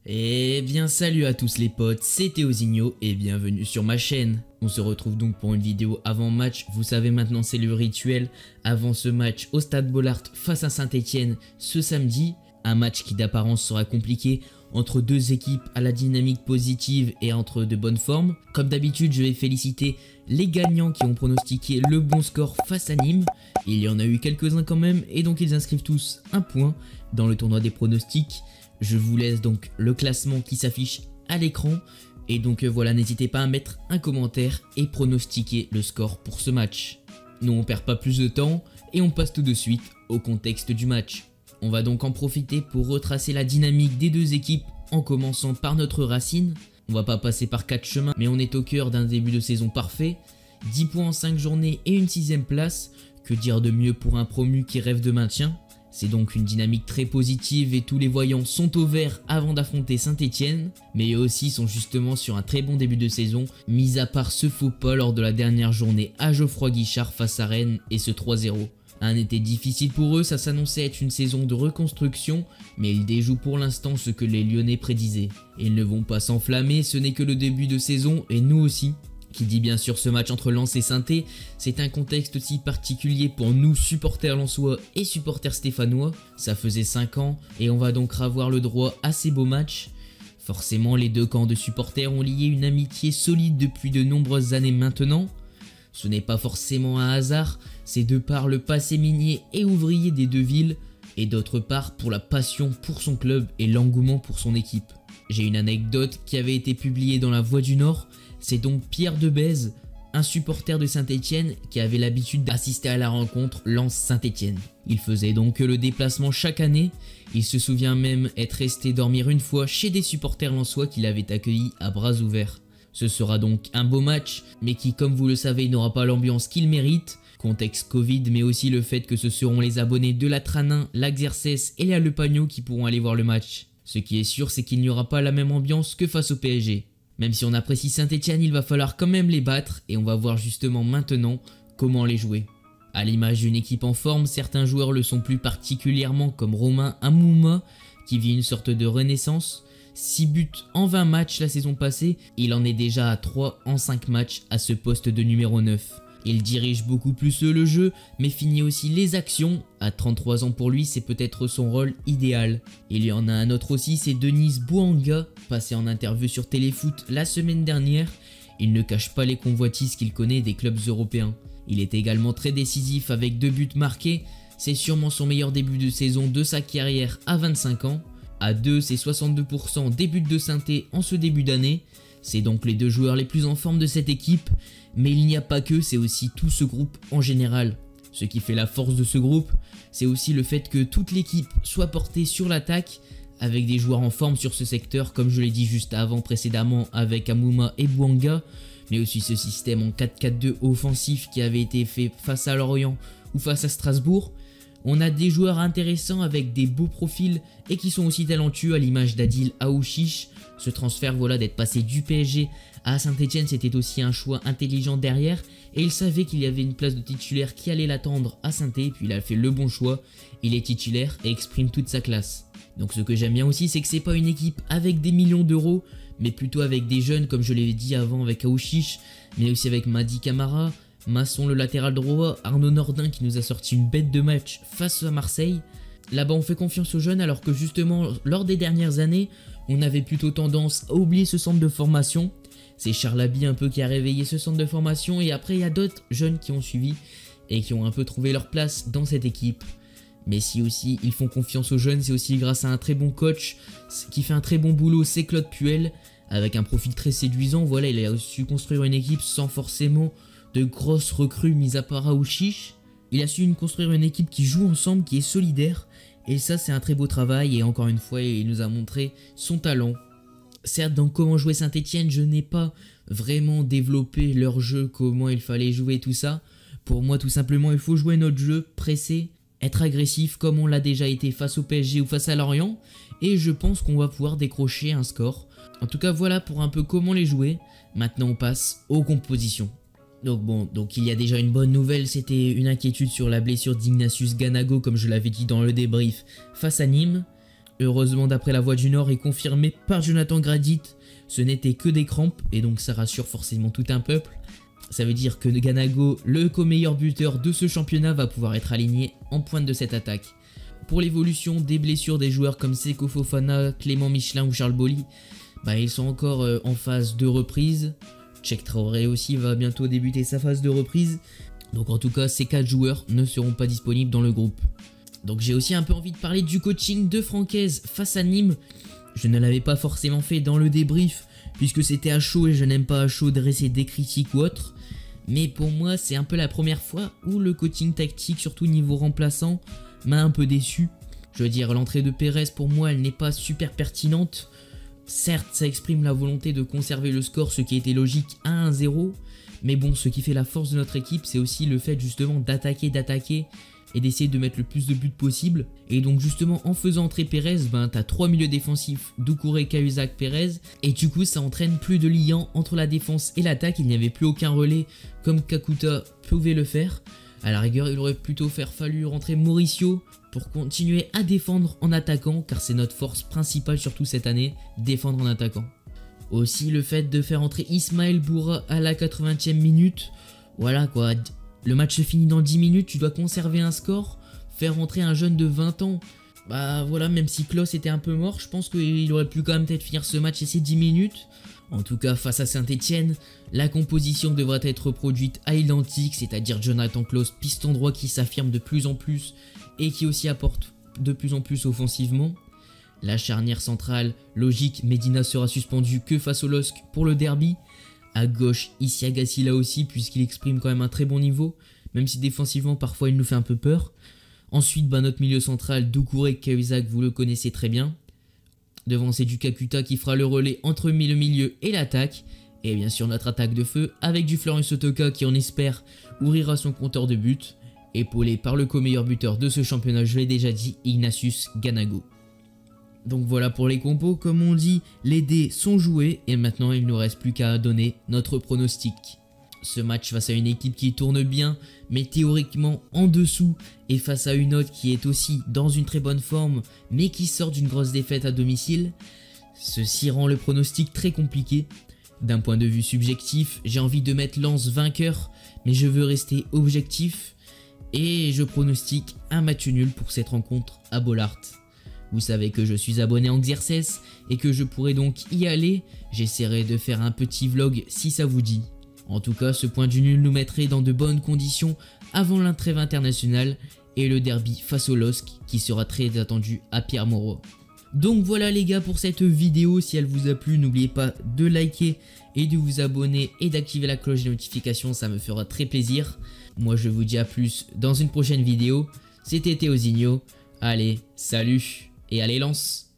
Eh bien salut à tous les potes, c'est Théozinho et bienvenue sur ma chaîne. On se retrouve donc pour une vidéo avant match, vous savez maintenant c'est le rituel avant ce match au Stade Bollaert face à Saint-Etienne ce samedi. Un match qui d'apparence sera compliqué entre deux équipes à la dynamique positive et entre de bonnes formes. Comme d'habitude je vais féliciter les gagnants qui ont pronostiqué le bon score face à Nîmes. Il y en a eu quelques-uns quand même et donc ils inscrivent tous un point dans le tournoi des pronostics. Je vous laisse donc le classement qui s'affiche à l'écran. Et donc voilà, n'hésitez pas à mettre un commentaire et pronostiquer le score pour ce match. Nous on perd pas plus de temps et on passe tout de suite au contexte du match. On va donc en profiter pour retracer la dynamique des deux équipes en commençant par notre racine. On va pas passer par 4 chemins mais on est au cœur d'un début de saison parfait. 10 points en 5 journées et une 6ème place. Que dire de mieux pour un promu qui rêve de maintien ? C'est donc une dynamique très positive et tous les voyants sont au vert avant d'affronter Saint-Etienne, mais eux aussi sont justement sur un très bon début de saison, mis à part ce faux pas lors de la dernière journée à Geoffroy Guichard face à Rennes et ce 3-0. Un été difficile pour eux, ça s'annonçait être une saison de reconstruction, mais ils déjouent pour l'instant ce que les Lyonnais prédisaient. Ils ne vont pas s'enflammer, ce n'est que le début de saison et nous aussi. Qui dit bien sûr ce match entre Lens et Saint-Étienne, c'est un contexte aussi particulier pour nous supporters lensois et supporters stéphanois. Ça faisait 5 ans et on va donc avoir le droit à ces beaux matchs. Forcément les deux camps de supporters ont lié une amitié solide depuis de nombreuses années maintenant. Ce n'est pas forcément un hasard, c'est de par le passé minier et ouvrier des deux villes et d'autre part pour la passion pour son club et l'engouement pour son équipe. J'ai une anecdote qui avait été publiée dans La Voix du Nord. C'est donc Pierre Debèze, un supporter de Saint-Etienne qui avait l'habitude d'assister à la rencontre Lens-Saint-Etienne. Il faisait donc le déplacement chaque année. Il se souvient même être resté dormir une fois chez des supporters lensois qu'il avait accueillis à bras ouverts. Ce sera donc un beau match, mais qui comme vous le savez n'aura pas l'ambiance qu'il mérite. Contexte Covid, mais aussi le fait que ce seront les abonnés de la Tranin, l'Axerces et la Le Pagno qui pourront aller voir le match. Ce qui est sûr, c'est qu'il n'y aura pas la même ambiance que face au PSG. Même si on apprécie Saint-Etienne, il va falloir quand même les battre et on va voir justement maintenant comment les jouer. À l'image d'une équipe en forme, certains joueurs le sont plus particulièrement comme Romain Amouma qui vit une sorte de renaissance. 6 buts en 20 matchs la saison passée, il en est déjà à 3 en 5 matchs à ce poste de numéro 9. Il dirige beaucoup plus le jeu, mais finit aussi les actions. À 33 ans pour lui, c'est peut-être son rôle idéal. Il y en a un autre aussi, c'est Denis Bouanga, passé en interview sur Téléfoot la semaine dernière. Il ne cache pas les convoitises qu'il connaît des clubs européens. Il est également très décisif avec 2 buts marqués. C'est sûrement son meilleur début de saison de sa carrière à 25 ans. À 2, c'est 62% des buts de Saint-Étienne en ce début d'année. C'est donc les deux joueurs les plus en forme de cette équipe. Mais il n'y a pas que, c'est aussi tout ce groupe en général. Ce qui fait la force de ce groupe, c'est aussi le fait que toute l'équipe soit portée sur l'attaque avec des joueurs en forme sur ce secteur, comme je l'ai dit juste avant précédemment avec Amouma et Bouanga, mais aussi ce système en 4-4-2 offensif qui avait été fait face à Lorient ou face à Strasbourg. On a des joueurs intéressants avec des beaux profils et qui sont aussi talentueux à l'image d'Adil Aouchiche. Ce transfert voilà d'être passé du PSG à Saint-Etienne, c'était aussi un choix intelligent derrière et il savait qu'il y avait une place de titulaire qui allait l'attendre à Saint-Étienne, puis il a fait le bon choix, il est titulaire et exprime toute sa classe. Donc ce que j'aime bien aussi, c'est que c'est pas une équipe avec des millions d'euros, mais plutôt avec des jeunes comme je l'ai dit avant avec Aouchiche, mais aussi avec Madi Camara, Masson le latéral droit, Arnaud Nordin qui nous a sorti une bête de match face à Marseille. Là-bas on fait confiance aux jeunes alors que justement lors des dernières années, on avait plutôt tendance à oublier ce centre de formation. C'est Charles Haby un peu qui a réveillé ce centre de formation et après il y a d'autres jeunes qui ont suivi et qui ont un peu trouvé leur place dans cette équipe. Mais si aussi ils font confiance aux jeunes, c'est aussi grâce à un très bon coach qui fait un très bon boulot, c'est Claude Puel, avec un profil très séduisant. Voilà, il a su construire une équipe sans forcément de grosses recrues mis à part Aouchiche. Il a su construire une équipe qui joue ensemble, qui est solidaire. Et ça c'est un très beau travail et encore une fois il nous a montré son talent. Certes dans comment jouer Saint-Etienne je n'ai pas vraiment développé leur jeu, comment il fallait jouer tout ça. Pour moi tout simplement il faut jouer notre jeu, presser, être agressif comme on l'a déjà été face au PSG ou face à Lorient. Et je pense qu'on va pouvoir décrocher un score. En tout cas voilà pour un peu comment les jouer. Maintenant on passe aux compositions. Donc il y a déjà une bonne nouvelle, c'était une inquiétude sur la blessure d'Ignatius Ganago comme je l'avais dit dans le débrief face à Nîmes. Heureusement, d'après la Voix du Nord et confirmé par Jonathan Gradit, ce n'était que des crampes et donc ça rassure forcément tout un peuple. Ça veut dire que Ganago, le co-meilleur buteur de ce championnat, va pouvoir être aligné en pointe de cette attaque. Pour l'évolution des blessures des joueurs comme Seko Fofana, Clément Michelin ou Charles Boli, ils sont encore en phase de reprise. Cheikh Traoré aussi va bientôt débuter sa phase de reprise. Donc en tout cas, ces 4 joueurs ne seront pas disponibles dans le groupe. Donc j'ai aussi un peu envie de parler du coaching de Francaise face à Nîmes. Je ne l'avais pas forcément fait dans le débrief, puisque c'était à chaud et je n'aime pas à chaud dresser des critiques ou autres. Mais pour moi, c'est un peu la première fois où le coaching tactique, surtout niveau remplaçant, m'a un peu déçu. Je veux dire, l'entrée de Pérez, pour moi, elle n'est pas super pertinente. Certes, ça exprime la volonté de conserver le score, ce qui était logique à 1-0. Mais bon, ce qui fait la force de notre équipe, c'est aussi le fait justement d'attaquer et d'essayer de mettre le plus de buts possible. Et donc justement, en faisant entrer Pérez, t'as 3 milieux défensifs, Doucouré, Cahuzac, Pérez. Et du coup, ça entraîne plus de liant entre la défense et l'attaque. Il n'y avait plus aucun relais comme Kakuta pouvait le faire. À la rigueur, il aurait plutôt fallu rentrer Mauricio pour continuer à défendre en attaquant, car c'est notre force principale surtout cette année, défendre en attaquant. Aussi le fait de faire entrer Ismaël Boura à la 80e minute, voilà quoi, le match se finit dans 10 minutes, tu dois conserver un score, faire rentrer un jeune de 20 ans, voilà, même si Klos était un peu mort, je pense qu'il aurait pu quand même peut-être finir ce match et ces 10 minutes. En tout cas, face à Saint-Etienne, la composition devrait être reproduite à l'identique, c'est-à-dire Jonathan Klos, piston droit qui s'affirme de plus en plus et qui aussi apporte de plus en plus offensivement. La charnière centrale, logique, Medina sera suspendu que face au LOSC pour le derby. À gauche, Issy Agassi là aussi, puisqu'il exprime quand même un très bon niveau, même si défensivement parfois il nous fait un peu peur. Ensuite, notre milieu central, Doucouré, Cahuzac, vous le connaissez très bien. Devant, c'est du Kakuta qui fera le relais entre le milieu et l'attaque. Et bien sûr, notre attaque de feu avec du Florian Sotoka qui, on espère, ouvrira son compteur de buts. Épaulé par le co-meilleur buteur de ce championnat, je l'ai déjà dit, Ignatius Ganago. Donc voilà pour les compos, comme on dit, les dés sont joués et maintenant il ne nous reste plus qu'à donner notre pronostic. Ce match face à une équipe qui tourne bien, mais théoriquement en dessous, et face à une autre qui est aussi dans une très bonne forme, mais qui sort d'une grosse défaite à domicile, ceci rend le pronostic très compliqué. D'un point de vue subjectif, j'ai envie de mettre Lens vainqueur, mais je veux rester objectif, et je pronostique un match nul pour cette rencontre à Bollaert. Vous savez que je suis abonné en Xerxes et que je pourrai donc y aller. J'essaierai de faire un petit vlog si ça vous dit. En tout cas, ce point du nul nous mettrait dans de bonnes conditions avant la trêve internationale et le derby face au LOSC qui sera très attendu à Pierre-Mauroy. Donc voilà les gars pour cette vidéo. Si elle vous a plu, n'oubliez pas de liker et de vous abonner et d'activer la cloche de notification, ça me fera très plaisir. Moi je vous dis à plus dans une prochaine vidéo. C'était Théozinho. Allez, salut et allez Lens!